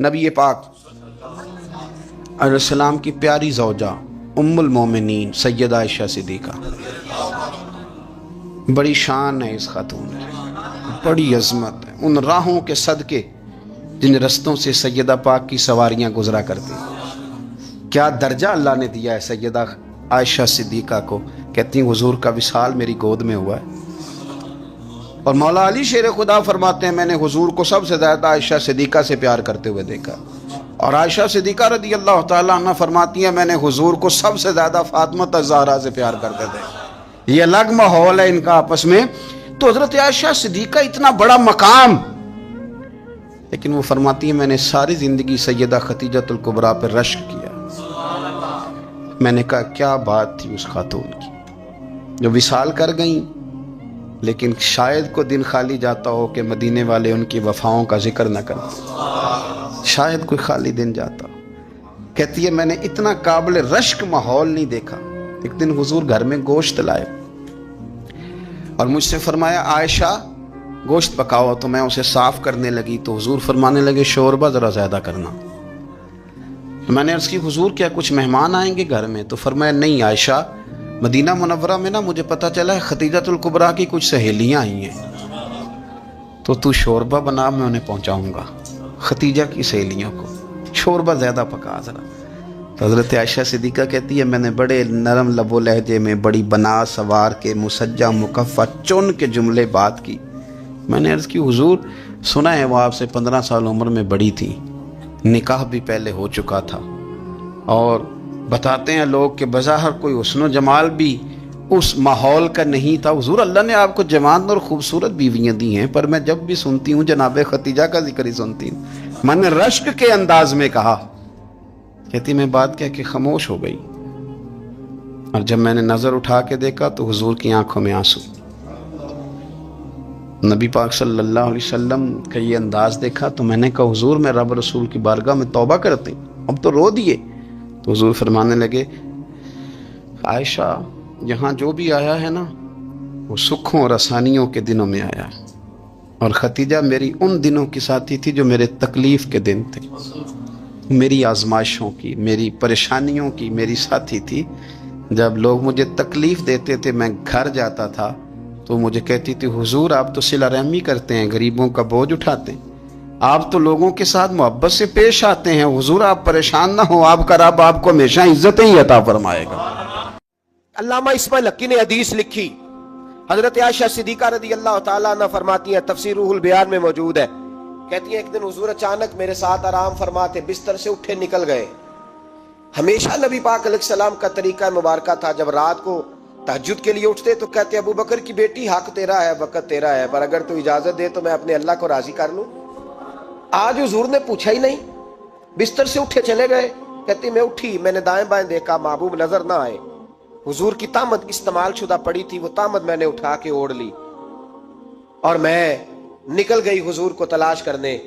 نبی پاک علیہ السلام کی پیاری زوجہ ام المومنین سیدہ عائشہ صدیقہ، بڑی شان ہے اس خاتون کی، بڑی عظمت ہے ان راہوں کے صدقے جن رستوں سے سیدہ پاک کی سواریاں گزرا کرتی۔ کیا درجہ اللہ نے دیا ہے سیدہ عائشہ صدیقہ کو، کہتی ہیں حضور کا وصال میری گود میں ہوا ہے۔ اور مولا علی شیر خدا فرماتے ہیں میں نے حضور کو سب سے زیادہ عائشہ صدیقہ سے پیار کرتے ہوئے دیکھا، اور عائشہ صدیقہ رضی اللہ تعالیٰ عنہ فرماتی ہیں میں نے حضور کو سب سے زیادہ فاطمہ الزہرا سے پیار کرتے تھے۔ یہ الگ ماحول ہے ان کا آپس میں۔ تو حضرت عائشہ صدیقہ اتنا بڑا مقام، لیکن وہ فرماتی ہیں میں نے ساری زندگی سیدہ خدیجۃ الکبریٰ پر رشک کیا۔ میں نے کہا کیا بات تھی اس خاتون کی جو وصال کر گئیں، لیکن شاید کو دن خالی جاتا ہو کہ مدینے والے ان کی وفاؤں کا ذکر نہ کرتے، شاید کوئی خالی دن جاتا ہو۔ کہتی ہے میں نے اتنا قابل رشک ماحول نہیں دیکھا۔ ایک دن حضور گھر میں گوشت لائے اور مجھ سے فرمایا عائشہ گوشت پکاؤ، تو میں اسے صاف کرنے لگی تو حضور فرمانے لگے شوربہ ذرا زیادہ کرنا۔ تو میں نے عرض کی حضور کیا کچھ مہمان آئیں گے گھر میں؟ تو فرمایا نہیں عائشہ، مدینہ منورہ میں نا مجھے پتہ چلا ہے خدیجۃ الکبریٰ کی کچھ سہیلیاں آئی ہیں، تو شوربہ بنا، میں انہیں پہنچاؤں گا، خدیجہ کی سہیلیوں کو شوربہ زیادہ پکا ذرا۔ تو حضرت عائشہ صدیقہ کہتی ہے میں نے بڑے نرم لب و لہجے میں بڑی بنا سوار کے مسجع مکفہ چن کے جملے بات کی۔ میں نے عرض کی حضور سنا ہے وہ آپ سے 15 سال عمر میں بڑی تھی، نکاح بھی پہلے ہو چکا تھا، اور بتاتے ہیں لوگ کہ بظاہر کوئی حسن و جمال بھی اس ماحول کا نہیں تھا۔ حضور اللہ نے آپ کو جوان اور خوبصورت بیویاں دی ہیں، پر میں جب بھی سنتی ہوں جناب خدیجہ کا ذکر ہی سنتی ہوں۔ میں نے رشک کے انداز میں کہا، کہتی میں بات کہہ کے خاموش ہو گئی، اور جب میں نے نظر اٹھا کے دیکھا تو حضور کی آنکھوں میں آنسو۔ نبی پاک صلی اللہ علیہ وسلم کا یہ انداز دیکھا تو میں نے کہا حضور میں رب رسول کی بارگاہ میں توبہ کرتے اب تو رو دیے۔ تو حضور فرمانے لگے عائشہ یہاں جو بھی آیا ہے نا وہ سکھوں اور آسانیوں کے دنوں میں آیا ہے، اور خدیجہ میری ان دنوں کی ساتھی تھی جو میرے تکلیف کے دن تھے، میری آزمائشوں کی، میری پریشانیوں کی میری ساتھی تھی۔ جب لوگ مجھے تکلیف دیتے تھے میں گھر جاتا تھا تو مجھے کہتی تھی حضور آپ تو صلہ رحمی کرتے ہیں، غریبوں کا بوجھ اٹھاتے ہیں، آپ تو لوگوں کے ساتھ محبت سے پیش آتے ہیں، حضور آپ پریشان نہ ہو، آپ کا رب آپ کو ہمیشہ عزتیں ہی عطا فرمائے گا۔ علامہ اسماعیل حقی نے حدیث لکھی، حضرت عائشہ صدیقہ رضی اللہ تعالیٰ عنہ فرماتی ہیں، تفسیر روح البیان میں موجود ہے، کہتی ہیں ایک دن حضور اچانک میرے ساتھ آرام فرماتے بستر سے اٹھے نکل گئے۔ ہمیشہ نبی پاک علیہ السلام کا طریقہ مبارکہ تھا جب رات کو تہجد کے لیے اٹھتے تو کہتے ابو بکر کی بیٹی حق تیرا ہے، وقت تیرا ہے، پر اگر تو اجازت دے تو میں اپنے اللہ کو راضی کر لوں۔ آج حضور نے پوچھا ہی نہیں، بستر سے اٹھے چلے گئے۔ کہتی میں اٹھی، میں نے دائیں بائیں دیکھا، محبوب نظر نہ آئے۔ حضور کی طامت استعمال شدہ پڑی تھی، وہ طامت میں نے اٹھا کے اوڑھ لی اور میں نکل گئی حضور کو تلاش کرنے۔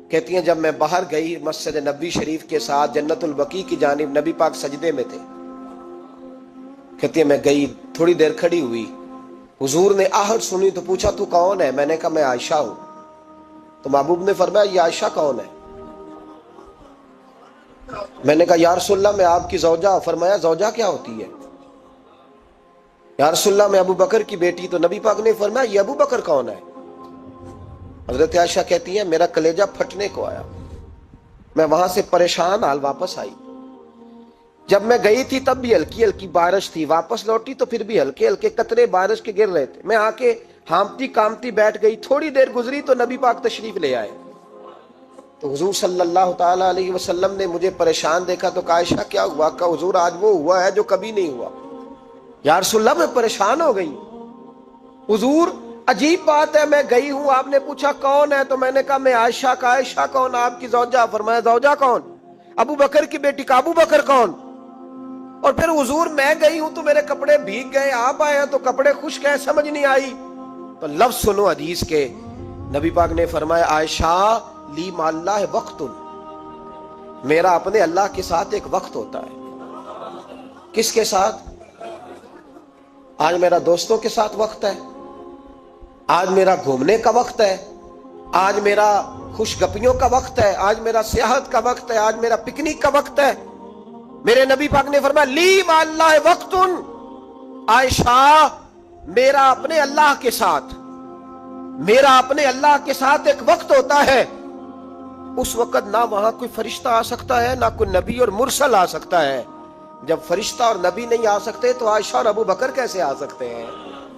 کہتی ہیں جب میں باہر گئی مسجد نبوی شریف کے ساتھ جنت البقیع کی جانب، نبی پاک سجدے میں تھے۔ کہتی ہیں میں گئی، تھوڑی دیر کھڑی ہوئی، حضور نے آہٹ سنی تو پوچھا تو کون ہے؟ میں نے کہا میں عائشہ ہوں۔ تو محبوب نے فرمایا یہ عائشہ کون ہے؟ میں نے کہا یا رسول اللہ میں آپ کی زوجہ ہوں۔ فرمایا زوجہ کیا ہوتی ہے؟ یا رسول اللہ میں ابو بکر کی بیٹی۔ تو نبی پاک نے فرمایا یہ ابو بکر کون ہے؟ حضرت عائشہ کہتی ہیں میرا کلیجہ پھٹنے کو آیا، میں وہاں سے پریشان حال واپس آئی۔ جب میں گئی تھی تب بھی ہلکی ہلکی بارش تھی، واپس لوٹی تو پھر بھی ہلکے ہلکے قطرے بارش کے گر رہے تھے۔ میں آ کے ہامتی کامتی بیٹھ گئی، تھوڑی دیر گزری تو نبی پاک تشریف لے آئے۔ تو حضور صلی اللہ تعالیٰ علیہ وسلم نے مجھے پریشان دیکھا تو کہا عائشہ کیا ہوا؟ کہا حضور آج وہ ہوا ہے جو کبھی نہیں ہوا۔ یا رسول اللہ میں پریشان ہو گئی۔ حضور عجیب بات ہے، میں گئی ہوں، آپ نے پوچھا کون ہے تو میں نے کہا میں عائشہ کا۔ عائشہ کون؟ آپ کی زوجہ۔ فرمایا زوجہ کون؟ ابو بکر کی بیٹی کا۔ ابو بکر کون؟ اور پھر حضور میں گئی ہوں تو میرے کپڑے بھیگ گئے، آپ آئے ہیں تو کپڑے خشک ہیں، سمجھ نہیں آئی۔ تو لفظ سنو حدیث کے، نبی پاک نے فرمایا عائشہ لی مع اللہ وقت، میرا اپنے اللہ کے ساتھ ایک وقت ہوتا ہے۔ کس کے ساتھ؟ آج میرا دوستوں کے ساتھ وقت ہے، آج میرا گھومنے کا وقت ہے، آج میرا خوش گپیوں کا وقت ہے، آج میرا سیاحت کا وقت ہے، آج میرا پکنک کا وقت ہے۔ میرے نبی پاک نے فرمایا لی مع اللہ وقت، عائشہ میرا اپنے اللہ کے ساتھ، میرا اپنے اللہ کے ساتھ ایک وقت ہوتا ہے، اس وقت نہ وہاں کوئی فرشتہ آ سکتا ہے، نہ کوئی نبی اور مرسل آ سکتا ہے۔ جب فرشتہ اور نبی نہیں آ سکتے تو عائشہ اور ابو بکر کیسے آ سکتے ہیں؟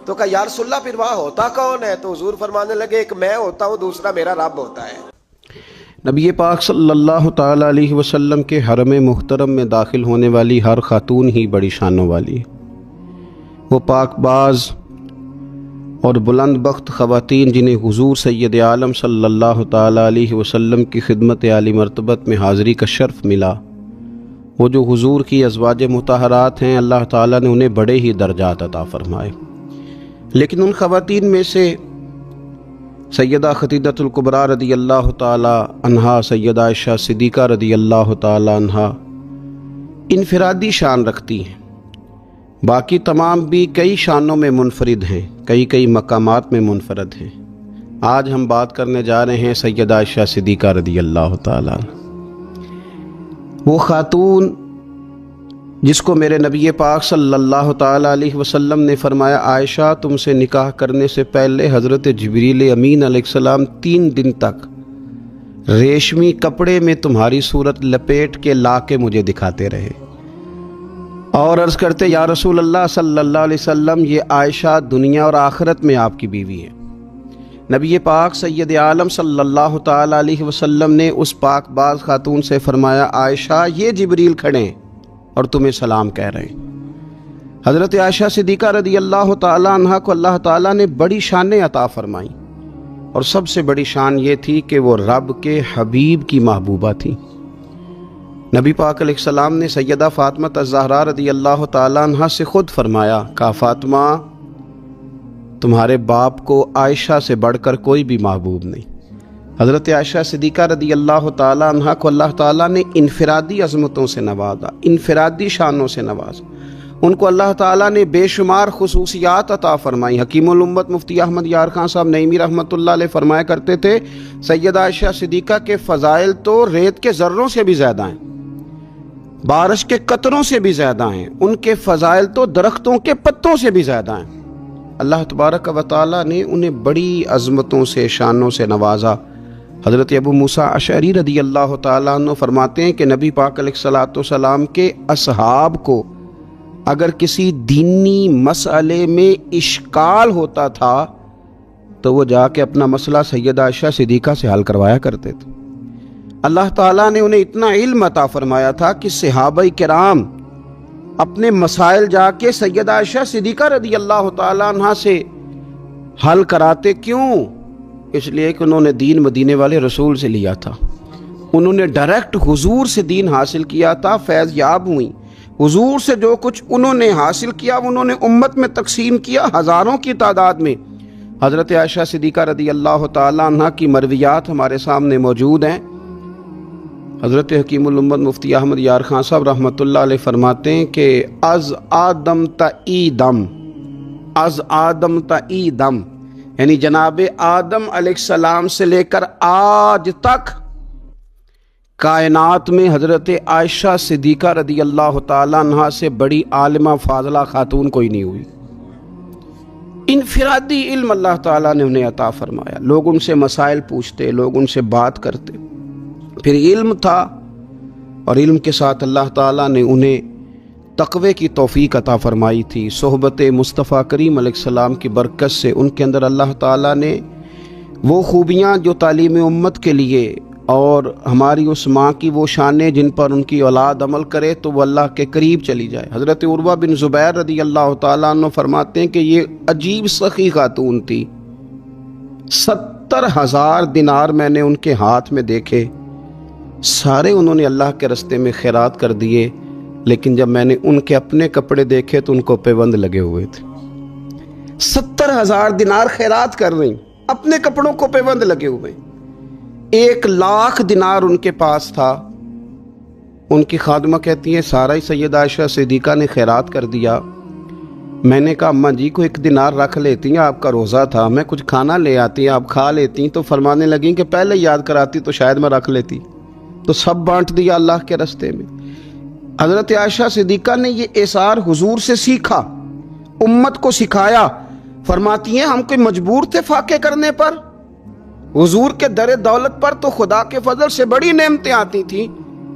تو کہا یا رسول اللہ پھر وہاں ہوتا کون ہے؟ تو حضور فرمانے لگے ایک میں ہوتا ہوں، دوسرا میرا رب ہوتا ہے۔ نبی پاک صلی اللہ تعالی علیہ وسلم کے حرم محترم میں داخل ہونے والی ہر خاتون ہی بڑی شانوں والی، وہ پاک باز اور بلند بخت خواتین جنہیں حضور سید عالم صلی اللہ تعالی علیہ وسلم کی خدمت عالی مرتبت میں حاضری کا شرف ملا، وہ جو حضور کی ازواج مطہرات ہیں، اللہ تعالیٰ نے انہیں بڑے ہی درجات عطا فرمائے۔ لیکن ان خواتین میں سے سیدہ خدیجہ الکبریٰ رضی اللہ تعالی عنہا، سیدہ عائشہ صدیقہ رضی اللہ تعالی عنہا انفرادی شان رکھتی ہیں، باقی تمام بھی کئی شانوں میں منفرد ہیں، کئی مقامات میں منفرد ہیں۔ آج ہم بات کرنے جا رہے ہیں سیدہ عائشہ صدیقہ رضی اللہ تعالی عنہ، وہ خاتون جس کو میرے نبی پاک صلی اللہ تعالی علیہ وسلم نے فرمایا عائشہ تم سے نکاح کرنے سے پہلے حضرت جبریل امین علیہ السلام 3 دن تک ریشمی کپڑے میں تمہاری صورت لپیٹ کے لا کے مجھے دکھاتے رہے، اور عرض کرتے یا رسول اللہ صلی اللہ علیہ وسلم یہ عائشہ دنیا اور آخرت میں آپ کی بیوی ہے۔ نبی پاک سید عالم صلی اللہ تعالی علیہ وسلم نے اس پاک باز خاتون سے فرمایا عائشہ یہ جبریل کھڑے ہیں اور تمہیں سلام کہہ رہے ہیں۔ حضرت عائشہ صدیقہ رضی اللہ تعالی عنہ کو اللہ تعالیٰ نے بڑی شانیں عطا فرمائیں، اور سب سے بڑی شان یہ تھی کہ وہ رب کے حبیب کی محبوبہ تھی۔ نبی پاک علیہ السلام نے سیدہ فاطمہ الزہرا رضی اللہ تعالی عنہ سے خود فرمایا، کہا فاطمہ تمہارے باپ کو عائشہ سے بڑھ کر کوئی بھی محبوب نہیں۔ حضرت عائشہ صدیقہ رضی اللہ تعالی عنہ کو اللہ تعالیٰ نے انفرادی عظمتوں سے نوازا، انفرادی شانوں سے نوازا، ان کو اللہ تعالیٰ نے بے شمار خصوصیات عطا فرمائی۔ حکیم الامت مفتی احمد یار خان صاحب نعیمی رحمۃ اللہ علیہ فرمایا کرتے تھے سیدہ عائشہ صدیقہ کے فضائل تو ریت کے ذروں سے بھی زیادہ ہیں، بارش کے قطروں سے بھی زیادہ ہیں، ان کے فضائل تو درختوں کے پتوں سے بھی زیادہ ہیں۔ اللہ تبارک و تعالیٰ نے انہیں بڑی عظمتوں سے شانوں سے نوازا۔ حضرت ابو موسیٰ اشعری رضی اللہ تعالیٰ عنہ فرماتے ہیں کہ نبی پاک علیہ الصلوۃ والسلام کے اصحاب کو اگر کسی دینی مسئلے میں اشکال ہوتا تھا تو وہ جا کے اپنا مسئلہ سیدہ عائشہ صدیقہ سے حل کروایا کرتے تھے۔ اللہ تعالیٰ نے انہیں اتنا علم عطا فرمایا تھا کہ صحابہ کرام اپنے مسائل جا کے سیدہ عائشہ صدیقہ رضی اللہ تعالیٰ عنہ سے حل کراتے۔ کیوں؟ اس لیے کہ انہوں نے دین مدینے والے رسول سے لیا تھا، انہوں نے ڈائریکٹ حضور سے دین حاصل کیا تھا، فیض یاب ہوئیں۔ حضور سے جو کچھ انہوں نے حاصل کیا انہوں نے امت میں تقسیم کیا ہزاروں کی تعداد میں۔ حضرت عائشہ صدیقہ رضی اللہ تعالی عنہ کی مرویات ہمارے سامنے موجود ہیں۔ حضرت حکیم الامت مفتی احمد یار خان صاحب رحمۃ اللہ علیہ فرماتے ہیں کہ از آدم تا ایدم، از آدم تا ایدم یعنی جناب آدم علیہ السلام سے لے کر آج تک کائنات میں حضرت عائشہ صدیقہ رضی اللہ تعالیٰ عنہ سے بڑی عالمہ فاضلہ خاتون کوئی نہیں ہوئی۔ انفرادی علم اللہ تعالیٰ نے انہیں عطا فرمایا، لوگ ان سے مسائل پوچھتے، لوگ ان سے بات کرتے، پھر علم تھا، اور علم کے ساتھ اللہ تعالیٰ نے انہیں تقوی کی توفیق عطا فرمائی تھی۔ صحبت مصطفیٰ کریم علیہ السلام کی برکت سے ان کے اندر اللہ تعالیٰ نے وہ خوبیاں جو تعلیم امت کے لیے، اور ہماری اس ماں کی وہ شانیں جن پر ان کی اولاد عمل کرے تو وہ اللہ کے قریب چلی جائے۔ حضرت عروہ بن زبیر رضی اللہ تعالیٰ عنہ فرماتے ہیں کہ یہ عجیب سخی خاتون تھی، 70,000 دینار میں نے ان کے ہاتھ میں دیکھے، سارے انہوں نے اللہ کے راستے میں خیرات کر دیے، لیکن جب میں نے ان کے اپنے کپڑے دیکھے تو ان کو پیوند لگے ہوئے تھے۔ 70,000 دینار خیرات کر رہی، اپنے کپڑوں کو پیوند لگے ہوئے۔ 1,00,000 دینار ان کے پاس تھا۔ ان کی خادمہ کہتی ہیں سارا ہی سیدہ عائشہ صدیقہ نے خیرات کر دیا، میں نے کہا اماں جی کو 1 دینار رکھ لیتی ہیں، آپ کا روزہ تھا، میں کچھ کھانا لے آتی، آپ کھا لیتی۔ تو فرمانے لگیں کہ پہلے یاد کراتی تو شاید میں رکھ لیتی، تو سب بانٹ دیا اللہ کے راستے میں۔ حضرت عائشہ صدیقہ نے یہ اثار حضور سے سیکھا، امت کو سکھایا۔ فرماتی ہیں ہم کوئی مجبور تھے فاقے کرنے پر؟ حضور کے در دولت پر تو خدا کے فضل سے بڑی نعمتیں آتی تھیں،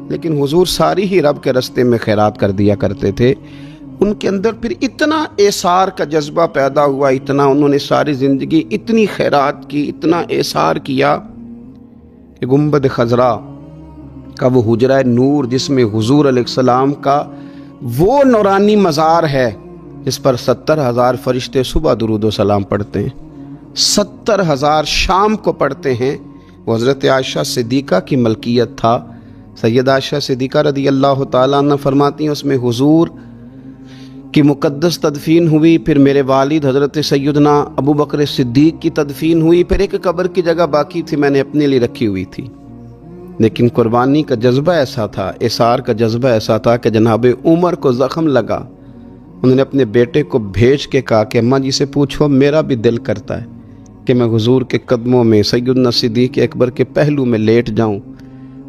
لیکن حضور ساری ہی رب کے راستے میں خیرات کر دیا کرتے تھے۔ ان کے اندر پھر اتنا اثار کا جذبہ پیدا ہوا، اتنا انہوں نے ساری زندگی اتنی خیرات کی، اتنا اثار کیا کہ گنبد خضرا کا وہ حجرہ نور جس میں حضور علیہ السلام کا وہ نورانی مزار ہے جس پر 70,000 فرشتے صبح درود و سلام پڑھتے ہیں، 70,000 شام کو پڑھتے ہیں، وہ حضرت عائشہ صدیقہ کی ملکیت تھا۔ سیدہ عائشہ صدیقہ رضی اللہ تعالیٰ عنہ فرماتی ہیں اس میں حضور کی مقدس تدفین ہوئی، پھر میرے والد حضرت سیدنا ابو بکر صدیق کی تدفین ہوئی، پھر ایک قبر کی جگہ باقی تھی میں نے اپنے لیے رکھی ہوئی تھی۔ لیکن قربانی کا جذبہ ایسا تھا، اثار کا جذبہ ایسا تھا کہ جناب عمر کو زخم لگا، انہوں نے اپنے بیٹے کو بھیج کے کہا کہ اماں جی سے پوچھو میرا بھی دل کرتا ہے کہ میں حضور کے قدموں میں سیدنا صدیق اکبر کے پہلو میں لیٹ جاؤں۔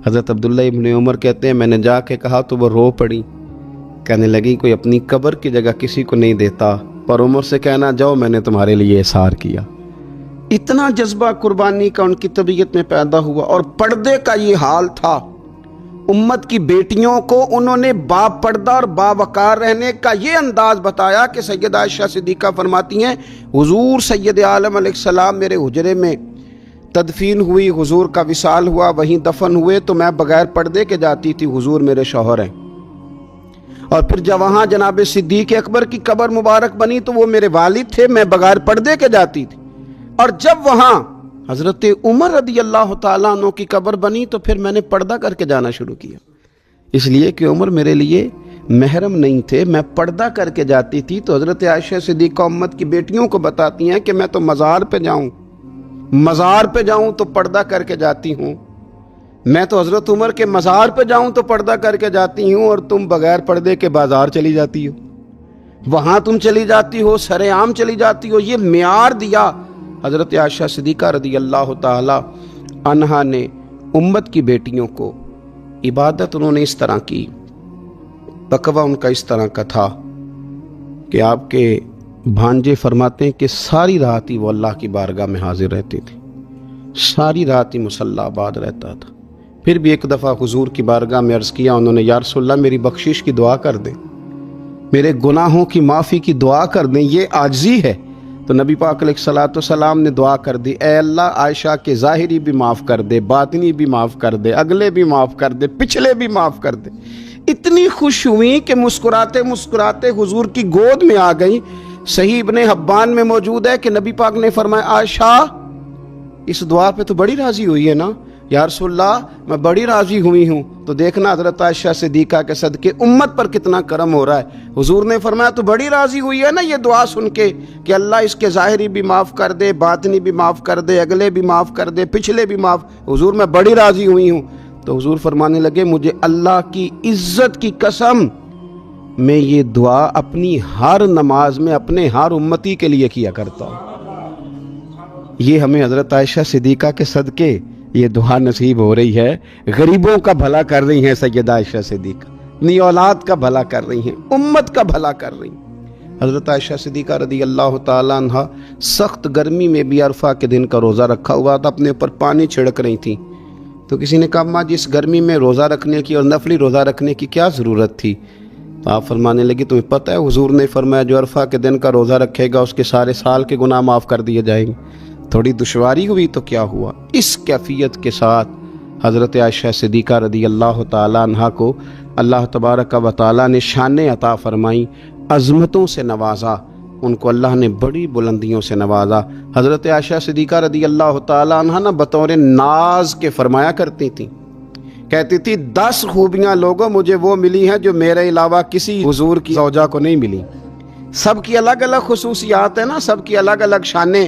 حضرت عبداللہ ابن عمر کہتے ہیں میں نے جا کے کہا تو وہ رو پڑی، کہنے لگی کوئی اپنی قبر کی جگہ کسی کو نہیں دیتا، پر عمر سے کہنا جاؤ میں نے تمہارے لیے اثار کیا۔ اتنا جذبہ قربانی کا ان کی طبیعت میں پیدا ہوا، اور پردے کا یہ حال تھا۔ امت کی بیٹیوں کو انہوں نے با پردہ اور باوقار رہنے کا یہ انداز بتایا کہ سیدہ عائشہ صدیقہ فرماتی ہیں حضور سید عالم علیہ السلام میرے حجرے میں تدفین ہوئی، حضور کا وصال ہوا، وہیں دفن ہوئے تو میں بغیر پردے کے جاتی تھی، حضور میرے شوہر ہیں۔ اور پھر جب وہاں جناب صدیق اکبر کی قبر مبارک بنی تو وہ میرے والد تھے، میں بغیر پردے کے جاتی تھی۔ اور جب وہاں حضرت عمر رضی اللہ تعالیٰ عنہ کی قبر بنی تو پھر میں نے پردہ کر کے جانا شروع کیا، اس لیے کہ عمر میرے لیے محرم نہیں تھے، میں پردہ کر کے جاتی تھی۔ تو حضرت عائشہ صدیقہ امت کی بیٹیوں کو بتاتی ہیں کہ میں تو مزار پہ جاؤں تو پردہ کر کے جاتی ہوں، میں تو حضرت عمر کے مزار پہ جاؤں تو پردہ کر کے جاتی ہوں، اور تم بغیر پردے کے بازار چلی جاتی ہو، وہاں تم چلی جاتی ہو، سر عام چلی جاتی ہو۔ یہ معیار دیا حضرت عائشہ صدیقہ رضی اللہ تعالی عنہا نے امت کی بیٹیوں کو۔ عبادت انہوں نے اس طرح کی، تقویٰ ان کا اس طرح کا تھا کہ آپ کے بھانجے فرماتے ہیں کہ ساری رات ہی وہ اللہ کی بارگاہ میں حاضر رہتی تھی، ساری رات ہی مصلی آباد رہتا تھا۔ پھر بھی ایک دفعہ حضور کی بارگاہ میں عرض کیا انہوں نے، یا رسول اللہ میری بخشش کی دعا کر دیں، میرے گناہوں کی معافی کی دعا کر دیں، یہ عاجزی ہے۔ تو نبی پاک علیہ الصلوۃ والسلام نے دعا کر دی، اے اللہ عائشہ کے ظاہری بھی معاف کر دے، باطنی بھی معاف کر دے، اگلے بھی معاف کر دے، پچھلے بھی معاف کر دے۔ اتنی خوش ہوئی کہ مسکراتے مسکراتے حضور کی گود میں آ گئی۔ صحیح ابن حبان میں موجود ہے کہ نبی پاک نے فرمایا عائشہ اس دعا پہ تو بڑی راضی ہوئی ہے نا؟ یا رسول اللہ میں بڑی راضی ہوئی ہوں۔ تو دیکھنا حضرت عائشہ صدیقہ کے صدقے امت پر کتنا کرم ہو رہا ہے۔ حضور نے فرمایا تو بڑی راضی ہوئی ہے نا یہ دعا سن کے کہ اللہ اس کے ظاہری بھی معاف کر دے، باطنی بھی معاف کر دے، اگلے بھی معاف کر دے، پچھلے بھی معاف۔ حضور میں بڑی راضی ہوئی ہوں۔ تو حضور فرمانے لگے مجھے اللہ کی عزت کی قسم میں یہ دعا اپنی ہر نماز میں اپنے ہر امتی کے لیے کیا کرتا ہوں۔ یہ ہمیں حضرت عائشہ صدیقہ کے صدقے یہ دعا نصیب ہو رہی ہے۔ غریبوں کا بھلا کر رہی ہیں سیدہ عائشہ صدیقہ، اپنی اولاد کا بھلا کر رہی ہیں، امت کا بھلا کر رہی ہیں۔ حضرت عائشہ صدیقہ رضی اللہ تعالیٰ عنہ سخت گرمی میں بھی عرفہ کے دن کا روزہ رکھا ہوا تھا، اپنے اوپر پانی چھڑک رہی تھیں۔ تو کسی نے کہا اماں جی اس گرمی میں روزہ رکھنے کی اور نفلی روزہ رکھنے کی کیا ضرورت تھی؟ تو آپ فرمانے لگی تمہیں پتہ ہے حضور نے فرمایا جو عرفہ کے دن کا روزہ رکھے گا اس کے سارے سال کے گناہ معاف کر دیے جائیں گے۔ تھوڑی دشواری ہوئی تو کیا ہوا؟ اس کیفیت کے ساتھ حضرت عائشہ صدیقہ رضی اللہ تعالیٰ عنہا کو اللہ تبارک و تعالیٰ نے شانیں عطا فرمائیں، عظمتوں سے نوازا، ان کو اللہ نے بڑی بلندیوں سے نوازا۔ حضرت عائشہ صدیقہ رضی اللہ تعالیٰ عنہا نہ بطور ناز کے فرمایا کرتی تھیں، کہتی تھی 10 خوبیاں لوگوں مجھے وہ ملی ہیں جو میرے علاوہ کسی حضور کی زوجہ کو نہیں ملی۔ سب کی الگ الگ خصوصیات ہیں نا، سب کی الگ الگ شانیں،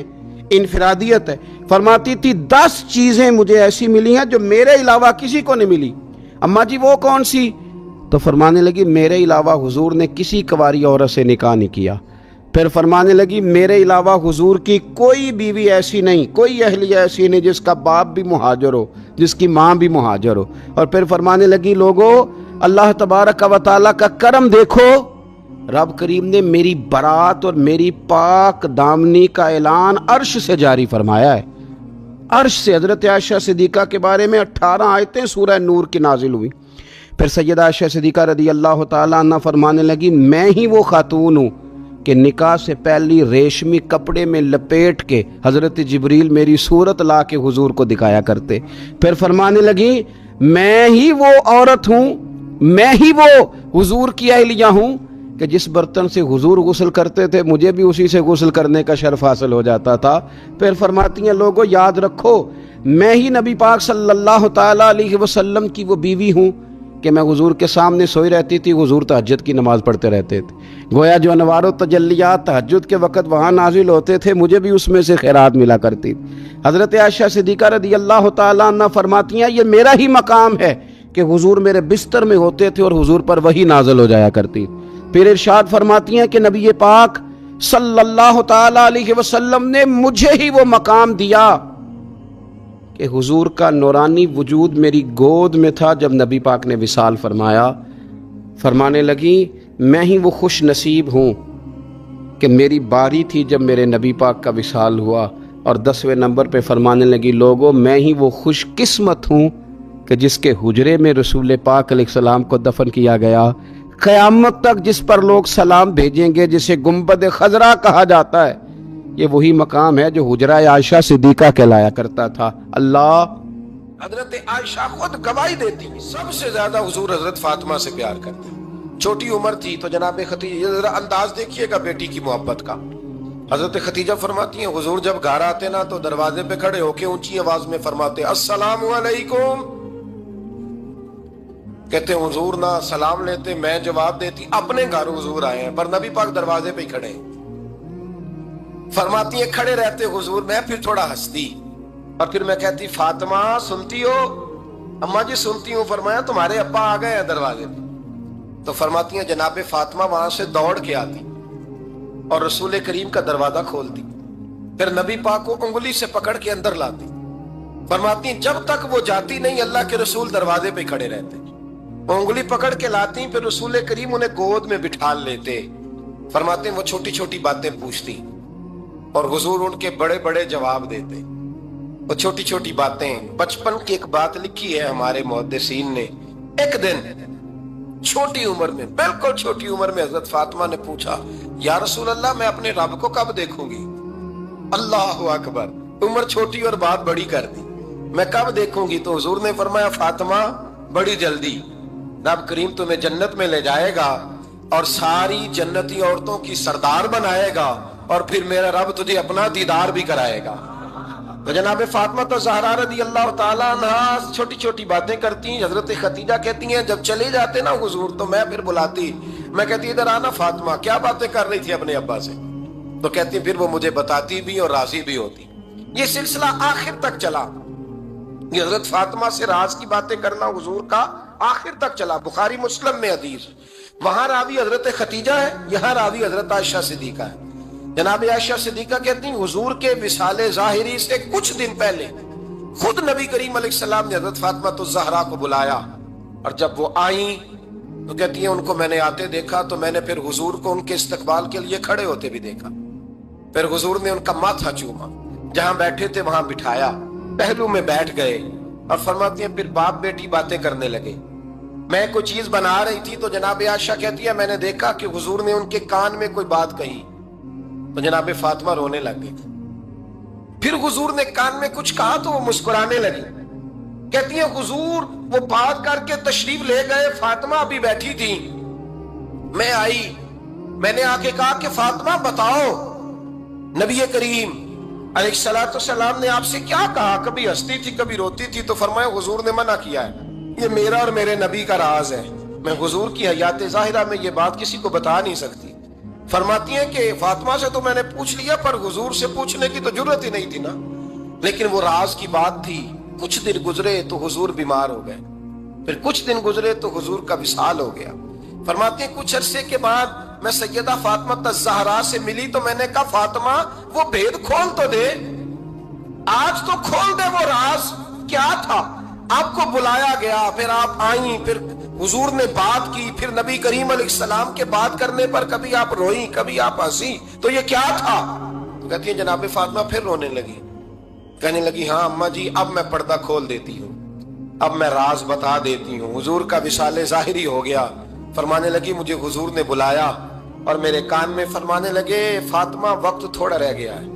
انفرادیت ہے۔ فرماتی تھی 10 چیزیں مجھے ایسی ملی ہیں جو میرے علاوہ کسی کو نہیں ملی۔ اماں جی وہ کون سی؟ تو فرمانے لگی میرے علاوہ حضور نے کسی کنواری عورت سے نکاح نہیں کیا، پھر فرمانے لگی میرے علاوہ حضور کی کوئی بیوی ایسی نہیں، کوئی اہلیہ ایسی نہیں جس کا باپ بھی مہاجر ہو، جس کی ماں بھی مہاجر ہو۔ اور پھر فرمانے لگی لوگو اللہ تبارک و تعالیٰ کا کرم دیکھو، رب کریم نے میری برات اور میری پاک دامنی کا اعلان عرش سے جاری فرمایا ہے۔ عرش سے حضرت عائشہ صدیقہ کے بارے میں 18 آیتیں سورہ نور کی نازل ہوئی۔ پھر سیدہ عائشہ صدیقہ رضی اللہ تعالیٰ عنہ فرمانے لگی میں ہی وہ خاتون ہوں کہ نکاح سے پہلی ریشمی کپڑے میں لپیٹ کے حضرت جبریل میری صورت لا کے حضور کو دکھایا کرتے۔ پھر فرمانے لگی میں ہی وہ عورت ہوں، میں ہی وہ حضور کی اہلیہ ہوں کہ جس برتن سے حضور غسل کرتے تھے مجھے بھی اسی سے غسل کرنے کا شرف حاصل ہو جاتا تھا۔ پھر فرماتی ہیں لوگوں یاد رکھو میں ہی نبی پاک صلی اللہ تعالیٰ علیہ وسلم کی وہ بیوی ہوں کہ میں حضور کے سامنے سوئی رہتی تھی، حضور تہجد کی نماز پڑھتے رہتے تھے، گویا جو انوار و تجلیات تہجد کے وقت وہاں نازل ہوتے تھے مجھے بھی اس میں سے خیرات ملا کرتی۔ حضرت عائشہ صدیقہ رضی اللہ تعالیٰ عنہ فرماتی ہیں یہ میرا ہی مقام ہے کہ حضور میرے بستر میں ہوتے تھے اور حضور پر وحی نازل ہو جایا کرتی۔ پھر ارشاد فرماتی ہیں کہ نبی پاک صلی اللہ تعالیٰ علیہ وسلم نے مجھے ہی وہ مقام دیا کہ حضور کا نورانی وجود میری گود میں تھا جب نبی پاک نے وصال فرمایا۔ فرمانے لگی میں ہی وہ خوش نصیب ہوں کہ میری باری تھی جب میرے نبی پاک کا وصال ہوا۔ اور 10ویں نمبر پہ فرمانے لگی لوگوں میں ہی وہ خوش قسمت ہوں کہ جس کے حجرے میں رسول پاک علیہ السلام کو دفن کیا گیا، قیامت تک جس پر لوگ سلام بھیجیں گے جسے گنبد خضرا کہا جاتا ہے، یہ وہی مقام ہے جو حجرہ عائشہ صدیقہ کہلایا کرتا تھا۔ اللہ حضرت عائشہ خود گواہی دیتی سب سے زیادہ حضور حضرت فاطمہ سے پیار کرتے، چھوٹی عمر تھی تو جناب ختیجہ ذرا انداز دیکھیے گا بیٹی کی محبت کا۔ حضرت ختیجہ فرماتی ہیں حضور جب گھر آتے نا تو دروازے پہ کھڑے ہو کے اونچی آواز میں فرماتے السلام علیکم، کہتے حضور نہ سلام لیتے میں جواب دیتی، اپنے گھر حضور آئے ہیں پر نبی پاک دروازے پہ ہی کھڑے ہیں۔ فرماتی ہیں کھڑے رہتے حضور میں پھر تھوڑا ہنستی اور پھر میں کہتی فاطمہ سنتی ہو؟ اماں جی سنتی ہوں۔ فرمایا تمہارے ابا آ گئے ہیں دروازے پہ۔ تو فرماتی ہیں جناب فاطمہ وہاں سے دوڑ کے آتی اور رسول کریم کا دروازہ کھولتی، پھر نبی پاک کو انگلی سے پکڑ کے اندر لاتی۔ فرماتی ہیں جب تک وہ جاتی نہیں اللہ کے رسول دروازے پہ کھڑے رہتے، وہ انگلی پکڑ کے لاتی پھر رسول کریم انہیں گود میں بٹھا لیتے۔ فرماتے ہیں وہ چھوٹی چھوٹی باتیں پوچھتی اور حضور ان کے بڑے بڑے جواب دیتے۔ وہ چھوٹی چھوٹی باتیں، بچپن کی ایک بات لکھی ہے ہمارے محدثین نے، ایک دن چھوٹی عمر میں بالکل چھوٹی عمر میں حضرت فاطمہ نے پوچھا یا رسول اللہ میں اپنے رب کو کب دیکھوں گی؟ اللہ اکبر، عمر چھوٹی اور بات بڑی کر دی، میں کب دیکھوں گی؟ تو حضور نے فرمایا فاطمہ بڑی جلدی، رب کریم تمہیں جنت میں لے جائے گا اور ساری جنتی عورتوں کی سردار بنائے گا اور پھر میرا رب تجھے اپنا دیدار بھی کرائے گا۔ تو جناب فاطمہ تو زہرا رضی اللہ تعالیٰ عنہا چھوٹی چھوٹی باتیں کرتی ہیں۔ حضرت ختیجہ کہتی ہیں جب چلے جاتے نا حضور تو میں پھر بلاتی، میں کہتی ادھر آنا فاطمہ کیا باتیں کر رہی تھی اپنے ابا سے، تو کہتی پھر وہ مجھے بتاتی بھی اور راضی بھی ہوتی۔ یہ سلسلہ آخر تک چلا، یہ حضرت فاطمہ سے راز کی باتیں کرنا حضور کا آخر تک چلا۔ بخاری مسلم میں حدیث، وہاں راوی حضرت ختیجہ ہے، یہاں راوی حضرت عائشہ صدیقہ ہے۔ جناب عائشہ صدیقہ کہتی ہیں حضور کے وصال ظاہری سے کچھ دن پہلے خود نبی کریم علیہ السلام نے حضرت فاطمہ الزہرا کو بلایا، اور جب وہ آئیں تو کہتی ہیں ان کو میں نے آتے دیکھا تو میں نے پھر حضور کو ان کے استقبال کے لیے کھڑے ہوتے بھی دیکھا، پھر حضور نے ان کا ماتھا چوما، جہاں بیٹھے تھے وہاں بٹھایا، پہلو میں بیٹھ گئے اور فرماتی ہیں پھر باپ بیٹی باتیں کرنے لگے۔ میں کوئی چیز بنا رہی تھی تو جناب عائشہ کہتی ہے میں نے دیکھا کہ حضور نے ان کے کان میں کوئی بات کہی تو جناب فاطمہ رونے لگ گئی، پھر حضور نے کان میں کچھ کہا تو وہ مسکرانے لگی۔ کہتی ہیں حضور وہ بات کر کے تشریف لے گئے، فاطمہ ابھی بیٹھی تھی، میں آئی، میں نے آ کے کہا کہ فاطمہ بتاؤ نبی کریم علیہ الصلوۃ والسلام نے آپ سے کیا کہا؟ کبھی ہنستی تھی کبھی روتی تھی، تو فرمایا حضور نے منع کیا ہے، یہ میرا اور میرے نبی کا راز ہے، میں حضور کی حیات ظاہرہ میں یہ بات کسی کو بتا نہیں سکتی۔ فرماتی ہیں کہ فاطمہ سے تو میں نے پوچھ لیا پر حضور سے پوچھنے کی تو جرت ہی نہیں تھی نا، لیکن وہ راز کی بات تھی۔ کچھ دن گزرے تو حضور بیمار ہو گئے، پھر کچھ دن گزرے تو حضور کا وصال ہو گیا۔ فرماتی ہیں کچھ عرصے کے بعد میں سیدہ فاطمہ الزہرا سے ملی تو میں نے کہا فاطمہ وہ بھید کھول تو دے، آج تو کھول دے وہ راز کیا تھا۔ آپ کو بلایا گیا، پھر آپ آئیں، پھر حضور نے بات کی، پھر نبی کریم علیہ السلام کے بات کرنے پر کبھی آپ روئیں کبھی آپ ہنسی، تو یہ کیا تھا؟ کہتی ہے جناب فاطمہ پھر رونے لگی، کہنے لگی ہاں اماں جی اب میں پردہ کھول دیتی ہوں، اب میں راز بتا دیتی ہوں۔ حضور کا وصال ظاہری ہو گیا۔ فرمانے لگی مجھے حضور نے بلایا اور میرے کان میں فرمانے لگے فاطمہ وقت تھوڑا رہ گیا ہے،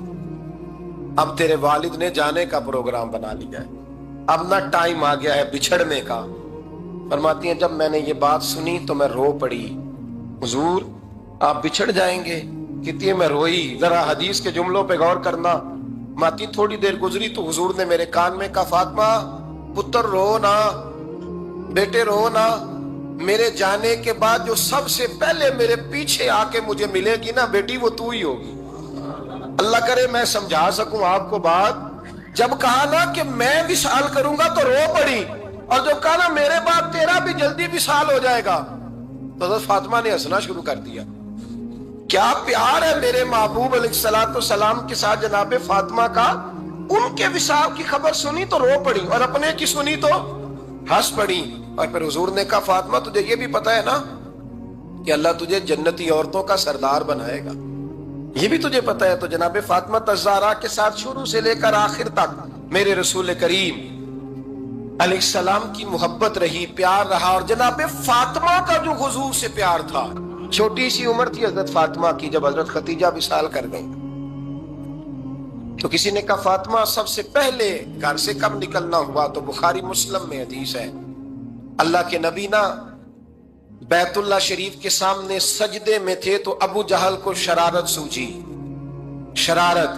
اب تیرے والد نے جانے کا پروگرام بنا لیا ہے، اب نہ ٹائم آ گیا ہے بچھڑنے کا۔ فرماتی ہیں جب میں نے یہ بات سنی تو میں رو پڑی، حضور آپ بچھڑ جائیں گے؟ کہتی ہے میں روئی۔ ذرا حدیث کے جملوں پہ غور کرنا، ماتی تھوڑی دیر گزری تو حضور نے میرے کان میں کہا فاطمہ پتر رو نا، بیٹے رو نا، میرے جانے کے بعد جو سب سے پہلے میرے پیچھے آ کے مجھے ملے گی نا بیٹی وہ تو ہی ہوگی۔ اللہ کرے میں سمجھا سکوں آپ کو بات، جب کہا نا کہ میں وصال کروں گا تو رو پڑی، اور جب کہا نا میرے بعد تیرا بھی جلدی وصال ہو جائے گا تو حضرت فاطمہ نے ہنسنا شروع کر دیا۔ کیا پیار ہے میرے محبوب علیہ السلام کے ساتھ جناب فاطمہ کا۔ ان کے وصال کی خبر سنی تو رو پڑی اور اپنے کی سنی تو ہنس پڑی۔ اور پھر حضور نے کہا فاطمہ تجھے یہ بھی پتا ہے نا کہ اللہ تجھے جنتی عورتوں کا سردار بنائے گا، یہ بھی تجھے پتا ہے؟ تو جناب فاطمہ الزہرا کے ساتھ شروع سے لے کر آخر تک میرے رسول کریم علیہ السلام کی محبت رہی، پیار رہا۔ اور جناب فاطمہ کا جو حضور سے پیار تھا، چھوٹی سی عمر تھی حضرت فاطمہ کی جب حضرت خدیجہ وصال کر گئیں، تو کسی نے کہا فاطمہ سب سے پہلے گھر سے کب نکلنا ہوا؟ تو بخاری مسلم میں حدیث ہے، اللہ کے نبی نا بیت اللہ شریف کے سامنے سجدے میں تھے تو ابو جہل کو شرارت سوچی، شرارت۔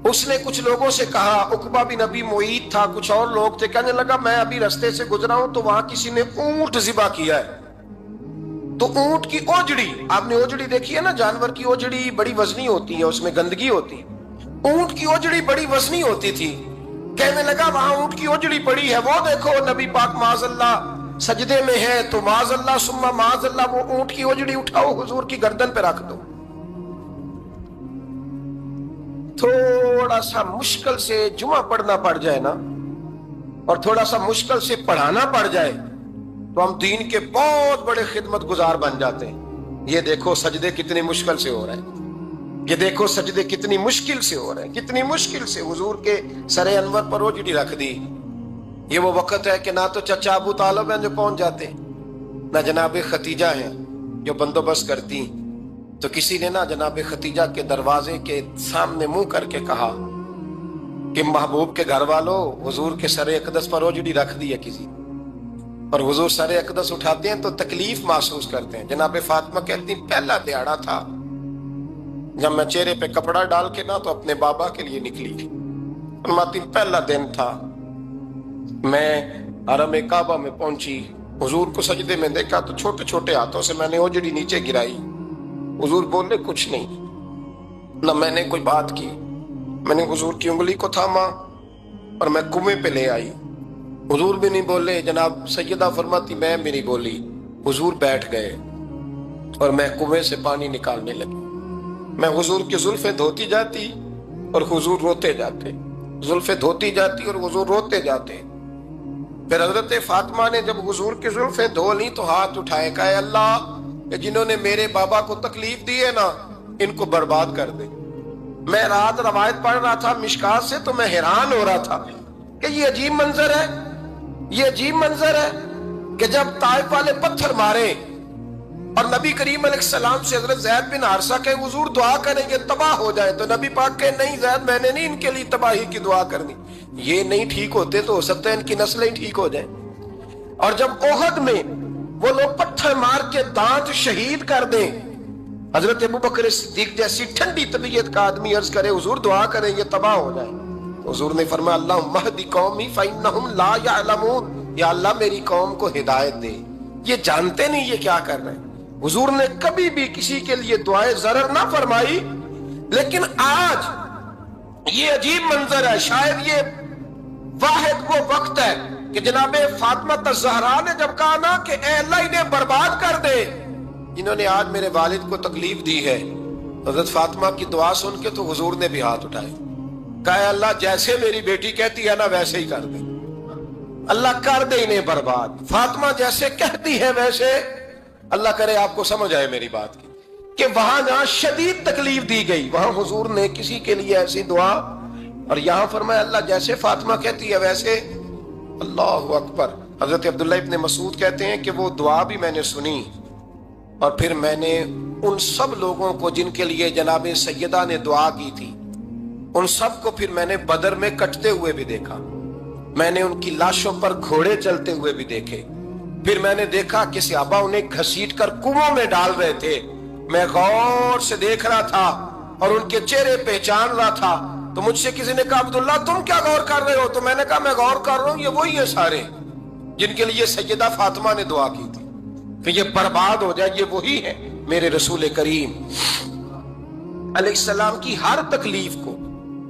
اس نے کچھ لوگوں سے کہا، عقبہ بن ابی معیط تھا، کچھ اور لوگ تھے، کہنے لگا میں ابھی رستے سے گزرا ہوں تو وہاں کسی نے اونٹ ذبح کیا ہے، تو اونٹ کی اوجڑی، آپ نے اوجڑی دیکھی ہے نا، جانور کی اوجڑی بڑی وزنی ہوتی ہے، اس میں گندگی ہوتی ہے، اونٹ کی اوجڑی بڑی وزنی ہوتی تھی۔ کہنے لگا وہاں اونٹ کی اوجڑی پڑی ہے، وہ دیکھو نبی پاک معاذ اللہ سجدے میں ہے، تو معاذ اللہ ثم معاذ اللہ وہ اونٹ کی اوجڑی اٹھاؤ حضور کی گردن پہ رکھ دو۔ تھوڑا سا مشکل سے جمعہ پڑھنا پڑ جائے نا، اور تھوڑا سا مشکل سے پڑھانا پڑ جائے تو ہم دین کے بہت بڑے خدمت گزار بن جاتے ہیں۔ یہ دیکھو سجدے کتنی مشکل سے ہو رہے ہیں، یہ دیکھو سجدے کتنی مشکل سے ہو رہے ہیں، کتنی مشکل سے حضور کے سر انور پر اوجڑی رکھ دی۔ یہ وہ وقت ہے کہ نہ تو چچا ابو طالب ہیں جو پہنچ جاتے، نہ جناب ختیجہ ہیں جو بندوبست کرتی، تو کسی نے نہ جناب ختیجہ کے دروازے کے سامنے منہ کر کے کہا کہ محبوب کے گھر والوں حضور کے سر اقدس پر اوجڑی رکھ دی ہے کسی، اور حضور سر اقدس اٹھاتے ہیں تو تکلیف محسوس کرتے ہیں۔ جناب فاطمہ کہتی ہیں پہلا دیہڑا تھا جب میں چہرے پہ کپڑا ڈال کے نہ تو اپنے بابا کے لیے نکلی، فرماتی پہلا دن تھا، میں حرم کعبہ میں پہنچی، حضور کو سجدے میں دیکھا تو چھوٹے چھوٹے ہاتھوں سے میں نے اوجڑی نیچے گرائی، حضور بولے کچھ نہیں، نہ میں نے کوئی بات کی، میں نے حضور کی انگلی کو تھاما اور میں کنویں پہ لے آئی، حضور بھی نہیں بولے، جناب سیدہ فرماتی میں بھی نہیں بولی، حضور بیٹھ گئے اور میں کنویں سے پانی نکالنے لگی، میں حضور کی زلفیں دھوتی جاتی اور حضور روتے جاتے، زلفیں دھوتی جاتی اور حضور روتے جاتے۔ پھر حضرت فاطمہ نے جب حضور کی زلفیں دھو لی تو ہاتھ اٹھائے، کہا اے اللہ کہ جنہوں نے میرے بابا کو تکلیف دی ہے نا ان کو برباد کر دے۔ میں رات روایت پڑھ رہا تھا مشکات سے تو میں حیران ہو رہا تھا کہ یہ عجیب منظر ہے، یہ عجیب منظر ہے کہ جب طائف والے پتھر مارے اور نبی کریم علیہ السلام سے حضرت زید بن حارثہ کہ حضور دعا کریں گے تباہ ہو جائے، تو نبی پاک کہ نہیں زید میں نے نہیں ان کے لیے تباہی کی دعا کرنی، یہ نہیں ٹھیک ہوتے تو ہو سکتا ہے ان کی نسلیں ٹھیک ہو جائیں۔ اور جب احد میں وہ لوگ پتھر مار کے دانت شہید کر دیں، حضرت ابوبکر صدیق جیسی ٹھنڈی طبیعت کا آدمی عرض کرے حضور دعا کریں یہ تباہ ہو جائیں، حضور نے فرمایا اللہم اہد قومی فإنہم لا یعلمون، یا اللہ میری قوم کو ہدایت دے، یہ جانتے نہیں یہ کیا کر رہے ہیں۔ حضور نے کبھی بھی کسی کے لیے دعائے ضرر نہ فرمائی، لیکن آج یہ عجیب منظر ہے، شاید یہ واحد وہ وقت ہے کہ جناب فاطمہ الزہرا نے جب کہا نا کہ اے اللہ انہیں برباد کر دے، جنہوں نے آج میرے والد کو تکلیف دی ہے، حضرت فاطمہ کی دعا سن کے تو حضور نے بھی ہاتھ اٹھائے، کہا اللہ جیسے میری بیٹی کہتی ہے نا ویسے ہی کر دے، اللہ کر دے انہیں برباد، فاطمہ جیسے کہتی ہے ویسے، اللہ کرے آپ کو سمجھ آئے میری بات کی کہ وہاں جہاں شدید تکلیف دی گئی وہاں حضور نے کسی کے لیے ایسی دعا، اور یہاں فرمایا اللہ جیسے فاطمہ کہتی ہے ویسے۔ اللہ اکبر۔ حضرت عبداللہ ابن مسعود کہتے ہیں کہ وہ دعا بھی میں نے سنی، اور پھر میں نے ان سب لوگوں کو جن کے لیے جناب سیدہ نے دعا کی تھی، ان سب کو پھر میں نے بدر میں کٹتے ہوئے بھی دیکھا، میں نے ان کی لاشوں پر گھوڑے چلتے ہوئے بھی دیکھے، پھر میں نے دیکھا کہ صحابہ انہیں گھسیٹ کر کنووں میں ڈال رہے تھے، میں غور سے دیکھ رہا تھا اور ان کے چہرے پہچان رہا تھا، تو مجھ سے کسی نے کہا عبداللہ تم کیا غور کر رہے ہو؟ تو میں نے کہا میں غور کر رہا ہوں یہ وہی ہیں سارے جن کے لیے سیدہ فاطمہ نے دعا کی تھی کہ یہ برباد ہو جائے، یہ وہی ہے میرے رسول کریم علیہ السلام کی ہر تکلیف کو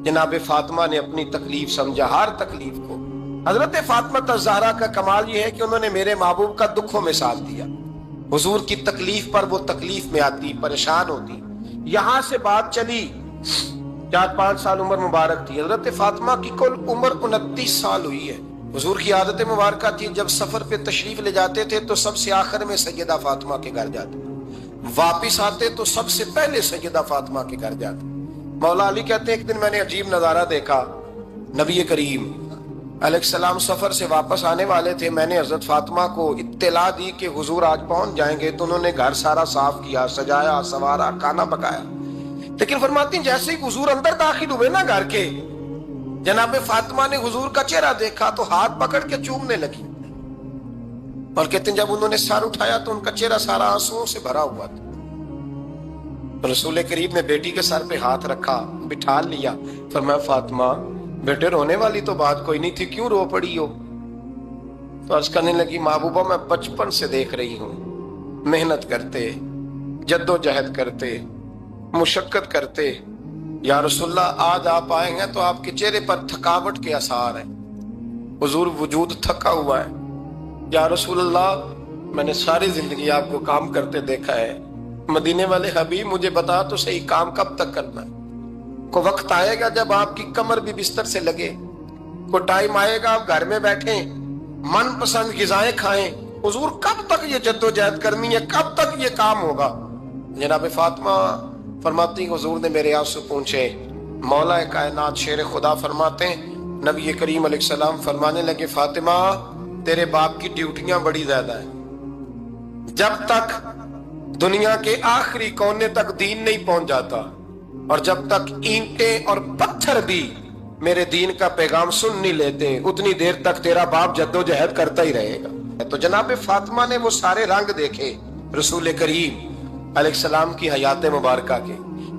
جناب فاطمہ نے اپنی تکلیف سمجھا، ہر تکلیف کو۔ حضرت فاطمہ الزہرا کا کمال یہ ہے کہ انہوں نے میرے محبوب کا دکھوں میں ساتھ دیا، حضور کی تکلیف پر وہ تکلیف میں آتی، پریشان ہوتی۔ یہاں سے بات چلی 4-5 سال عمر مبارک تھی، حضرت فاطمہ کی کل عمر 29 سال ہوئی ہے۔ حضور کی عادت مبارکہ تھی جب سفر پہ تشریف لے جاتے تھے تو سب سے آخر میں سیدہ فاطمہ کے گھر جاتے، واپس آتے تو سب سے پہلے سیدہ فاطمہ کے گھر جاتے۔ مولا علی کہتے ہیں ایک دن میں نے عجیب نظارہ دیکھا، نبی کریم علیہ السلام سفر سے واپس آنے والے تھے، میں نے حضرت فاطمہ کو اطلاع دی کہ حضور آج پہنچ جائیں گے، تو انہوں نے گھر سارا صاف کیا، سجایا، سنوارا، کھانا پکایا، لیکن فرماتی ہیں جیسے ہی حضور اندر داخل ہوئے نا گھر کے، جناب فاطمہ نے حضور کا چہرہ دیکھا تو ہاتھ پکڑ کے چومنے لگی، اور کہتے ہیں جب انہوں نے سر اٹھایا تو ان کا چہرہ سارا آنسوؤں سے بھرا ہوا تھا۔ رسول کریم نے بیٹی کے سر پہ ہاتھ رکھا، بٹھا لیا، فرمایا فاطمہ بیٹے رونے والی تو بات کوئی نہیں تھی، کیوں رو پڑی ہو؟ تو عرض کرنے لگی محبوبہ میں بچپن سے دیکھ رہی ہوں، محنت کرتے، جد و جہد کرتے، مشقت کرتے، یا رسول اللہ آج آپ آئے ہیں تو آپ کے چہرے پر تھکاوٹ کے آثار ہیں، حضور وجود تھکا ہوا ہے۔ یا رسول اللہ میں نے ساری زندگی آپ کو کام کرتے دیکھا ہے، مدینے والے حبیب مجھے بتا تو صحیح کام کب تک کرنا ہے؟ کو وقت آئے گا جب آپ کی کمر بھی بستر سے لگے، کو ٹائم آئے گا آپ گھر میں بیٹھیں، من پسند غذائیں کھائیں، حضور کب تک یہ جد و جہد کرنی ہے، کب تک یہ کام ہوگا؟ جناب فاطمہ فرماتی حضور نے میرے آنسو پونچھے۔ مولا کائنات شیر خدا فرماتے ہیں نبی کریم علیہ السلام فرمانے لگے فاطمہ تیرے باپ کی ڈیوٹیاں بڑی زیادہ ہیں، جب تک دنیا کے آخری کونے تک دین نہیں پہنچ جاتا، اور جب تک اینٹیں اور پتھر بھی میرے دین کا پیغام سن نہیں لیتے، اتنی دیر تک تیرا باپ جد و جہد کرتا ہی رہے گا۔ تو جناب فاطمہ نے وہ سارے رنگ دیکھے رسول کریم علیہ السلام کی حیات مبارکہ کے،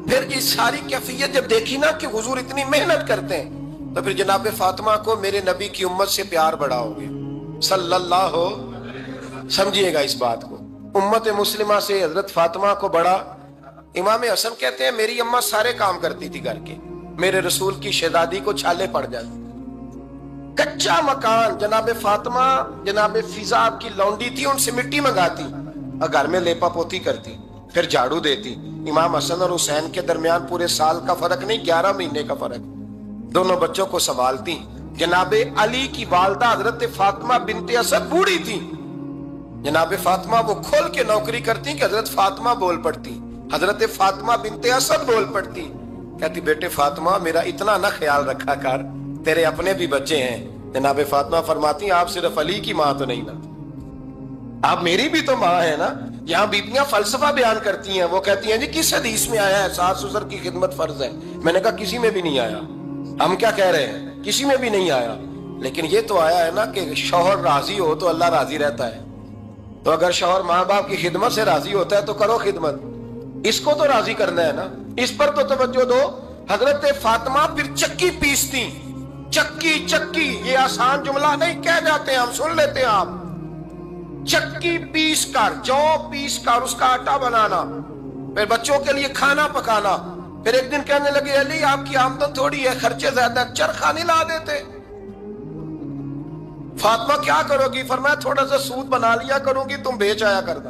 پھر یہ ساری کیفیت جب دیکھی نا کہ حضور اتنی محنت کرتے ہیں، تو پھر جناب فاطمہ کو میرے نبی کی امت سے پیار بڑا ہو گیا صلی اللہ ہو۔ سمجھیے گا اس بات کو، امت مسلمہ سے حضرت فاطمہ کو بڑا۔ امام حسن کہتے ہیں میری اماں سارے کام کرتی تھی گھر کے، میرے رسول کی شہزادی کو چھالے پڑ جاتی، کچا مکان جناب فاطمہ جناب فضا آپ کی لونڈی تھی، ان سے مٹی منگاتی اور گھر میں لیپا پوتی کرتی، پھر جھاڑو دیتی۔ امام حسن اور حسین کے درمیان پورے سال کا فرق نہیں، 11 مہینے کا فرق، دونوں بچوں کو سنبھالتی۔ جناب علی کی والدہ حضرت فاطمہ بنت اسد بوڑھی تھی، جناب فاطمہ وہ کھول کے نوکری کرتی کہ حضرت فاطمہ بول پڑتی، حضرت فاطمہ بنت اسد بول پڑتی، کہتی بیٹے فاطمہ میرا اتنا نہ خیال رکھا کر، تیرے اپنے بھی بچے ہیں۔ جناب فاطمہ فرماتی آپ صرف علی کی ماں تو نہیں نا، آپ میری بھی تو ماں ہے نا۔ یہاں بیبیاں فلسفہ بیان کرتی ہیں، وہ کہتی ہیں جی کس حدیث میں آیا ہے ساس سسر کی خدمت فرض ہے؟ میں نے کہا کسی میں بھی نہیں آیا۔ ہم کیا کہہ رہے ہیں؟ کسی میں بھی نہیں آیا، لیکن یہ تو آیا ہے نا کہ شوہر راضی ہو تو اللہ راضی رہتا ہے، تو اگر شوہر ماں باپ کی خدمت سے راضی ہوتا ہے تو کرو خدمت، اس کو تو راضی کرنا ہے نا، اس پر تو توجہ دو۔ حضرت فاطمہ پھر چکی پیستی، چکی چکی، یہ آسان جملہ نہیں، کہہ جاتے ہیں ہم، سن لیتے ہیں آپ، چکی پیس کر، جو پیس کر اس کا آٹا بنانا، پھر بچوں کے لیے کھانا پکانا۔ پھر ایک دن کہنے لگے علی آپ کی آمدن تھوڑی ہے، خرچے زیادہ، چرخہ نہیں لا دیتے؟ فاطمہ کیا کرو گی؟ فرمایا تھوڑا سا سود بنا لیا کروں گی، تم بیچ آیا کرنا۔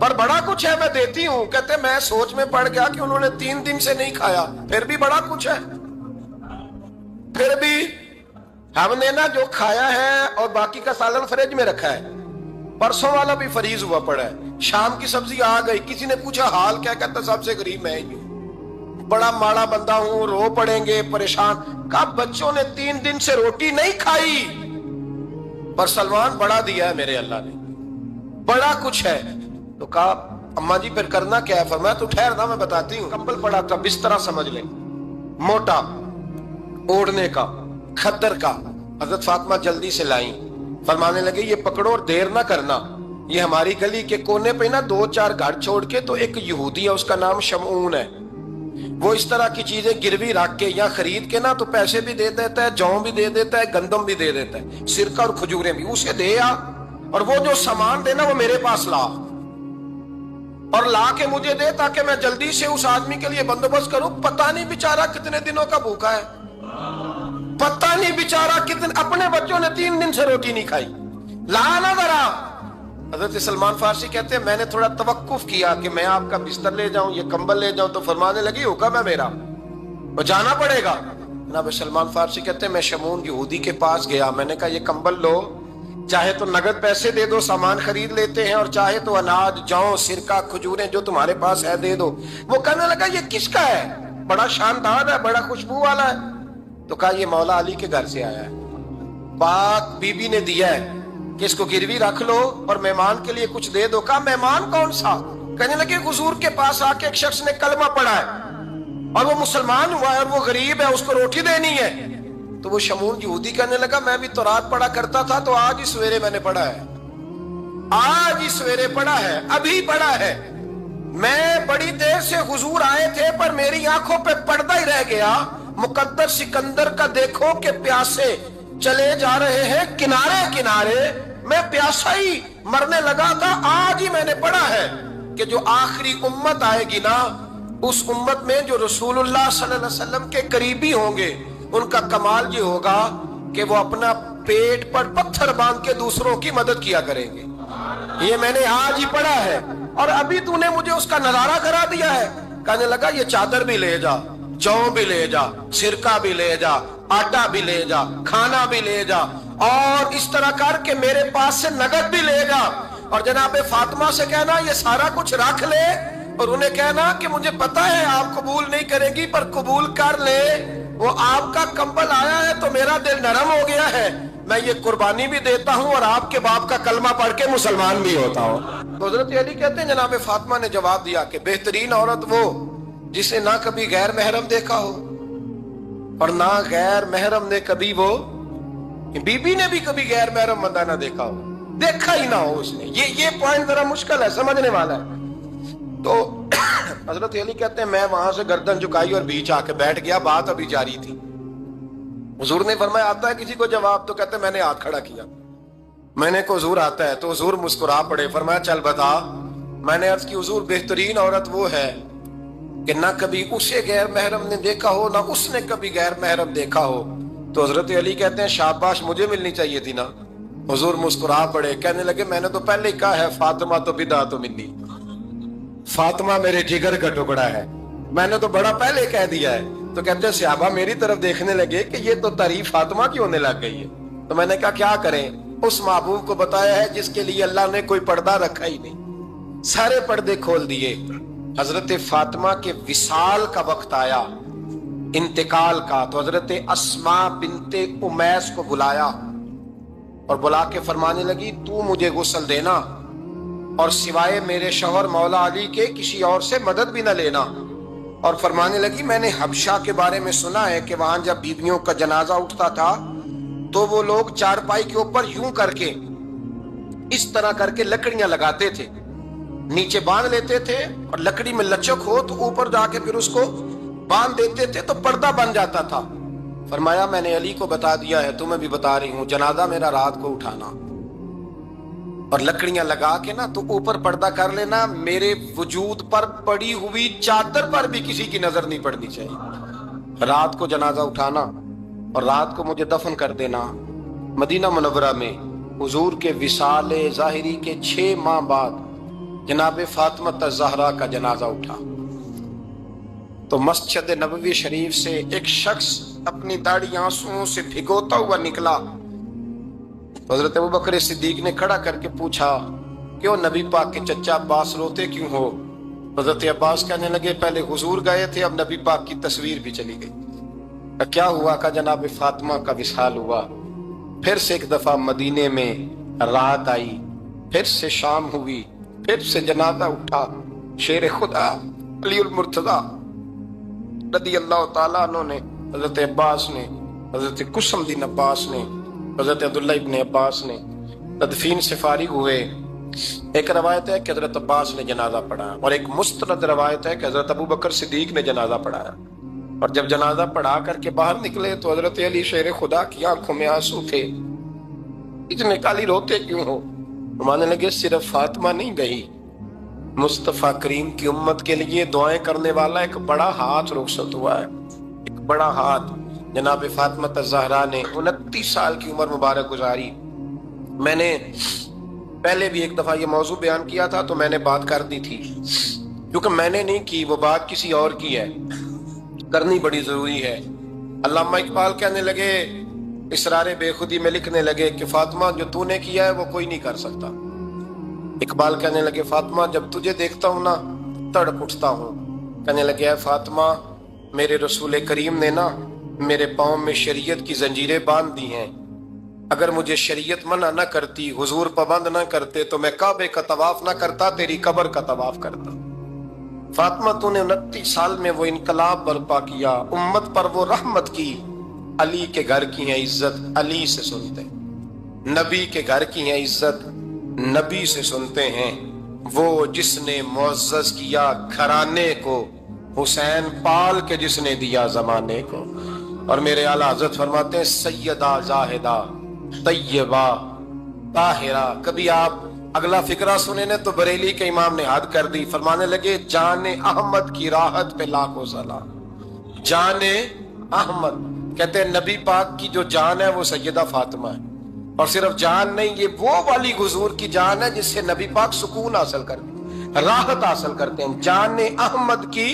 پر بڑا کچھ ہے میں دیتی ہوں. کہتے میں سوچ میں پڑ گیا کہ انہوں نے 3 دن سے نہیں کھایا, پھر بھی بڑا کچھ ہے. پھر بھی ہم نے نا جو کھایا ہے اور باقی کا سالن فریج میں رکھا ہے, پرسوں والا بھی فریز ہوا پڑا ہے, شام کی سبزی آ گئی. کسی نے پوچھا حال کیا, کہتا سب سے غریب میں ہی ہوں, بڑا ماڑا بندہ ہوں, رو پڑیں گے, پریشان. کہا بچوں نے 3 دن سے روٹی نہیں کھائی, پر سلمان بڑا دیا ہے میرے اللہ نے, بڑا کچھ ہے. تو کہا اماں جی پھر کرنا کیا ہے؟ فرمایا تو ٹھہر نا میں بتاتی ہوں. کمبل پڑا تھا, بسترا سمجھ لیں, موٹا اوڑھنے کا, کھدر کا. حضرت فاطمہ جلدی سے لائیں, فرمانے لگے یہ پکڑو اور دیر نہ کرنا. یہ ہماری گلی کے کونے پہ نا 2-4 گھر چھوڑ کے تو ایک یہودی ہے, اس کا نام شمعون ہے. وہ اس طرح کی چیزیں گروی رکھ کے یا خرید کے نا تو پیسے بھی دے دیتا ہے, جوں بھی دے دیتا ہے, گندم بھی دے دیتا ہے, سرکہ اور کھجوریں بھی. اسے دے آ, اور وہ جو سامان دینا وہ میرے پاس لا, اور لا کے مجھے دے تاکہ میں جلدی سے اس آدمی کے لیے بندوبست کروں. پتہ نہیں بیچارہ کتنے دنوں کا بھوکا ہے, پتہ نہیں بیچارہ کتنے, اپنے بچوں نے 3 دن سے روٹی نہیں کھائی, لا نا ذرا. حضرت سلمان فارسی کہتے ہیں میں نے تھوڑا توقف کیا کہ میں آپ کا بستر لے جاؤں, یہ کمبل لے جاؤں, تو فرمانے لگی حکم ہے میرا, وہ جانا پڑے گا. جناب سلمان فارسی کہتے ہیں میں شمعون یہودی کے پاس گیا, میں نے کہا یہ کمبل لو, چاہے تو نگد پیسے دے دو, سامان خرید لیتے ہیں, اور چاہے تو اناج, جوں, سرکہ, کھجوریں جو تمہارے پاس ہے دے دو. وہ کہنے لگا یہ کس کا ہے, بڑا شاندار ہے, بڑا خوشبو والا ہے. تو کہا یہ مولا علی کے گھر سے آیا ہے, پاک بی بی نے دیا ہے کہ اس کو گروی رکھ لو اور مہمان کے لیے کچھ دے دو. کہا مہمان کون سا؟ کہنے لگے حضور کے پاس آ کے ایک شخص نے کلمہ پڑھا ہے اور وہ مسلمان ہوا ہے اور وہ غریب ہے, اس کو روٹی دینی ہے. تو وہ شمعون یہودی کہنے لگا میں بھی تورات پڑھا کرتا تھا, تو آج ہی سویرے میں نے پڑھا ہے, آج ہی سویرے پڑھا ہے, ابھی پڑھا ہے. میں بڑی دیر سے حضور آئے تھے پر میری آنکھوں پہ پردہ ہی رہ گیا. مقدر سکندر کا دیکھو کہ پیاسے چلے جا رہے ہیں کنارے کنارے, میں پیاسا ہی مرنے لگا تھا. آج ہی میں نے پڑھا ہے کہ جو آخری امت آئے گی نا, اس امت میں جو رسول اللہ صلی اللہ علیہ وسلم کے قریبی ہوں گے, ان کا کمال یہ ہوگا کہ وہ اپنا پیٹ پر پتھر باندھ کے دوسروں کی مدد کیا کریں گے. یہ میں نے آج ہی پڑھا ہے اور ابھی تو نے مجھے اس کا نظارہ کرا دیا ہے. کہنے لگا یہ چادر بھی لے جا, جوں بھی لے جا, سرکہ بھی لے جا, آٹا بھی لے جا, کھانا بھی لے جا, اور اس طرح کر کے میرے پاس سے نگد بھی لے جا. اور جناب فاطمہ سے کہنا یہ سارا کچھ رکھ لے, اور انہیں کہنا کہ مجھے پتا ہے آپ قبول نہیں کرے گی پر قبول کر لے, وہ آپ کا کمبل آیا ہے تو میرا دل نرم ہو گیا ہے, میں یہ قربانی بھی دیتا ہوں اور آپ کے باپ کا کلمہ پڑھ کے مسلمان بھی ہوتا ہوں. تو حضرت علی کہتے ہیں جناب فاطمہ نے جواب دیا کہ بہترین عورت وہ جسے نہ کبھی غیر محرم دیکھا ہو اور نہ غیر محرم نے کبھی, وہ بی بی نے بھی کبھی غیر محرم بندہ نہ دیکھا ہو, دیکھا ہی نہ ہو اس نے. یہ پوائنٹ ذرا مشکل ہے, سمجھنے والا ہے. تو حضرت علی کہتے ہیں میں وہاں سے گردن جھکائی اور بیچ آ کے بیٹھ گیا, بات ابھی جاری تھی. حضور نے فرمایا آتا ہے کسی کو جواب؟ تو کہتے ہیں میں نے ہاتھ کھڑا کیا, میں نے کو حضور آتا ہے. تو حضور مسکرا پڑے, فرمایا چل بتا. میں نے عرض کی حضور بہترین عورت وہ ہے کہ نہ کبھی اسے غیر محرم نے دیکھا ہو نہ اس نے کبھی غیر محرم دیکھا ہو. تو حضرت علی کہتے ہیں شاباش, مجھے ملنی چاہیے تھی نا. حضور مسکرا پڑے, کہنے لگے میں نے تو پہلے ہی کہا ہے فاطمہ تو بدعت منی, فاطمہ میرے جگر کا ٹکڑا ہے, میں نے تو بڑا پہلے کہہ دیا ہے. تو کہتے ہیں صحابہ میری طرف دیکھنے لگے کہ یہ تو تعریف فاطمہ کی ہونے لگ گئی ہے. تو میں نے کہا کیا کریں, اس محبوب کو بتایا ہے جس کے لیے اللہ نے کوئی پردہ رکھا ہی نہیں, سارے پردے کھول دیے. حضرت فاطمہ کے وصال کا وقت آیا, انتقال کا. تو حضرت اسماء بنت امیس کو بلایا اور بلا کے فرمانے لگی تو مجھے غسل دینا اور سوائے میرے شوہر مولا علی کے کسی اور سے مدد بھی نہ لینا. اور فرمانے لگی میں نے حبشہ کے بارے میں سنا ہے کہ وہاں جب بیویوں کا جنازہ اٹھتا تھا تو وہ لوگ چارپائی کے اوپر یوں کر کے اس طرح کر کے لکڑیاں لگاتے تھے, نیچے باندھ لیتے تھے اور لکڑی میں لچک ہو تو اوپر جا کے پھر اس کو باندھ دیتے تھے تو پردہ بن جاتا تھا. فرمایا میں نے علی کو بتا دیا ہے, تمہیں بھی بتا رہی ہوں, جنازہ میرا رات کو اٹھانا اور لکڑیاں لگا کے نا تو اوپر پردہ کر لینا, میرے وجود پر پڑی ہوئی چادر پر بھی کسی کی نظر نہیں پڑنی چاہیے. رات کو جنازہ اٹھانا اور رات کو مجھے دفن کر دینا مدینہ منورہ میں. حضور کے وصال ظاہری کے 6 ماہ بعد جناب فاطمہ زہرا کا جنازہ اٹھا تو مسجد نبوی شریف سے ایک شخص اپنی داڑھی آنسوؤں سے بھگوتا ہوا نکلا تو حضرت ابوبکر صدیق نے کھڑا کر کے پوچھا کیوں نبی پاک کے چچا عباس روتے کیوں ہو؟ حضرت عباس کہنے لگے پہلے حضور گئے تھے، اب نبی پاک کی تصویر بھی چلی گئی۔ کیا ہوا؟ کہ جناب فاطمہ کا وصال ہوا، پھر سے ایک دفعہ مدینے میں رات آئی، پھر سے شام ہوئی، پھر سے جنازہ اٹھا۔ شیر خدا علی المرتضیٰ رضی اللہ تعالیٰ عنہ نے، حضرت عباس نے، حضرت قسم الدین عباس نے، حضرت عبداللہ ابن عباس نے تدفین سے فارغ ہوئے۔ ایک روایت ہے کہ حضرت عباس نے جنازہ پڑھا اور ایک مستند روایت ہے کہ حضرت ابوبکر صدیق نے جنازہ پڑھایا، اور جب جنازہ پڑھا کر کے باہر نکلے تو حضرت علی شیر خدا کی آنکھوں میں آنسو تھے۔ اتنے کالی روتے کیوں ہو؟ ماننے لگے صرف فاطمہ نہیں گئی، مصطفیٰ کریم کی امت کے لیے دعائیں کرنے والا ایک بڑا ہاتھ رخصت ہوا ہے، ایک بڑا ہاتھ۔ جناب فاطمہ زہرا نے 29 سال کی عمر مبارک گزاری۔ میں نے پہلے بھی ایک دفعہ یہ موضوع بیان کیا تھا تو میں نے بات کر دی تھی، کیونکہ میں نے نہیں کی، وہ بات کسی اور کی ہے، کرنی بڑی ضروری ہے۔ علامہ اقبال کہنے لگے، اسرار بے خودی میں لکھنے لگے کہ فاطمہ جو تو نے کیا ہے وہ کوئی نہیں کر سکتا۔ اقبال کہنے لگے فاطمہ جب تجھے دیکھتا ہوں نا تڑپ اٹھتا ہوں۔ کہنے لگے اے فاطمہ میرے رسول کریم نے نا میرے پاؤں میں شریعت کی زنجیریں باندھ دی ہیں، اگر مجھے شریعت منع نہ کرتی، حضور پابند نہ کرتے تو میں کعبے کا طواف نہ کرتا، تیری قبر کا طواف کرتا۔ فاطمہ تو نے 29 سال میں وہ انقلاب برپا کیا، امت پر وہ رحمت کی۔ علی کے گھر کی ہے عزت، علی سے سنتے ہیں، نبی کے گھر کی ہے عزت، نبی سے سنتے ہیں۔ وہ جس نے معزز کیا گھرانے کو، حسین پال کے جس نے دیا زمانے کو۔ اور میرے اعلیٰ حضرت فرماتے ہیں سیدہ زاہدہ طیبہ طاہرہ۔ کبھی آپ اگلا فقرہ سنے نا تو بریلی کے امام نے حد کر دی، فرمانے لگے جان احمد کی راحت پہ لاکھوں سلام۔ جان احمد کہتے ہیں نبی پاک کی جو جان ہے وہ سیدہ فاطمہ ہے، اور صرف جان نہیں، یہ وہ والی حضور کی جان ہے جس سے نبی پاک سکون حاصل کرتے ہیں، راحت حاصل کرتے ہیں۔ جان احمد کی